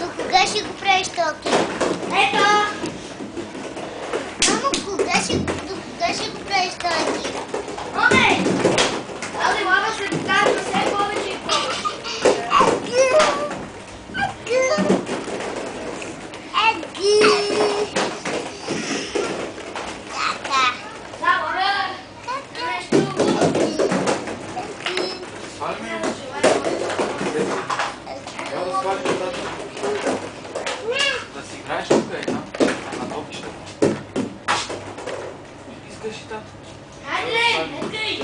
До кога ще го правиш токи? Ето! Мамо, до кога ще го правиш токи? Оне! Али, мама се качва все повече и повече. Да си играеш тук е там, на топчета. Искаш и там? Хайде, не тъй!